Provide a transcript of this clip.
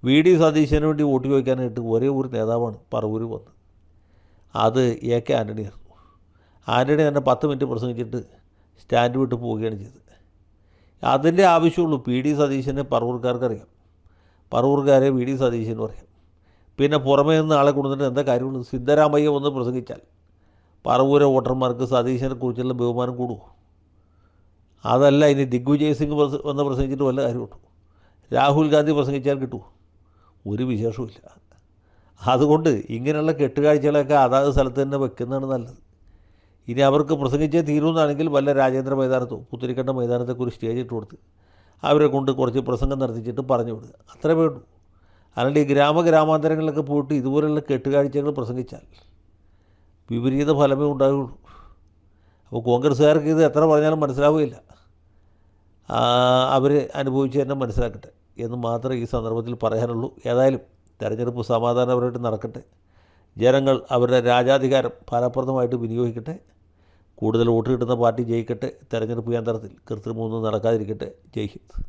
VD. സതീശന് വേണ്ടി vote ചോദിക്കാനായിട്ട് ഒരേ ഒരു നേതാവാണ് പറവൂർ വന്നത്. അത് എ.കെ. ആൻ്റണിയായിരുന്നു. ആൻ്റണി തന്നെ 10 മിനിറ്റ് പ്രസംഗിച്ചിട്ട് സ്റ്റാൻഡ് വിട്ട് പോവുകയാണ് ചെയ്തത്. അതിൻ്റെ ആവശ്യമുള്ളൂ. വി.ഡി. സതീശനെ പറവൂർക്കാർക്കറിയാം, പറവൂർക്കാരെ വി.ഡി. സതീശനും അറിയാം. പിന്നെ പുറമേ നിന്ന് ആളെ കൊണ്ടുവന്നിട്ട് എന്താ കാര്യമുള്ളത്? സിദ്ധരാമയ്യ വന്ന് പ്രസംഗിച്ചാൽ പറവൂരെ വോട്ടർമാർക്ക് സതീശനെക്കുറിച്ചുള്ള ബഹുമാനം കൂടുമോ? അതല്ല, ഇനി ദിഗ്വിജയ് സിംഗ് വന്ന് പ്രസംഗിച്ചിട്ട് വല്ല കാര്യമുണ്ടോ? രാഹുൽ ഗാന്ധി പ്രസംഗിച്ചാൽ കിട്ടുമോ? ഒരു വിശേഷവുമില്ല. അതുകൊണ്ട് ഇങ്ങനെയുള്ള കെട്ടുകാഴ്ചകളൊക്കെ അതാത് സ്ഥലത്ത് തന്നെ വെക്കുന്നതാണ് നല്ലത്. ഇനി അവർക്ക് പ്രസംഗിച്ചേ തീരുമെന്നാണെങ്കിൽ വല്ല രാജേന്ദ്ര മൈതാനത്തോ പുത്തരിക്കണ്ട മൈതാനത്തൊക്കെ ഒരു സ്റ്റേജ് ഇട്ട് കൊടുത്ത് അവരെ കൊണ്ട് കുറച്ച് പ്രസംഗം നടത്തിച്ചിട്ട് പറഞ്ഞു വിടുക, അത്രേ വേണ്ടൂ. അല്ലാണ്ട് ഈ ഗ്രാമാന്തരങ്ങളിലൊക്കെ പോയിട്ട് ഇതുപോലെയുള്ള കെട്ടുകാഴ്ചകൾ പ്രസംഗിച്ചാൽ വിപരീത ഫലമേ ഉണ്ടാവുകയുള്ളൂ. അപ്പോൾ കോൺഗ്രസ്സുകാർക്ക് ഇത് എത്ര പറഞ്ഞാലും മനസ്സിലാവുകയില്ല. അവർ അനുഭവിച്ച് തന്നെ മനസ്സിലാക്കട്ടെ എന്ന് മാത്രമേ ഈ സന്ദർഭത്തിൽ പറയാനുള്ളൂ. ഏതായാലും തെരഞ്ഞെടുപ്പ് സമാധാനപരമായിട്ട് നടക്കട്ടെ. ജനങ്ങൾ അവരുടെ രാജാധികാരം ഫലപ്രദമായിട്ട് വിനിയോഗിക്കട്ടെ. കൂടുതൽ വോട്ട് കിട്ടുന്ന പാർട്ടി ജയിക്കട്ടെ. തെരഞ്ഞെടുപ്പ് യന്ത്രത്തിൽ കൃത്രിമമൊന്നും നടക്കാതിരിക്കട്ടെ. ജയ് ഹിന്ദ്.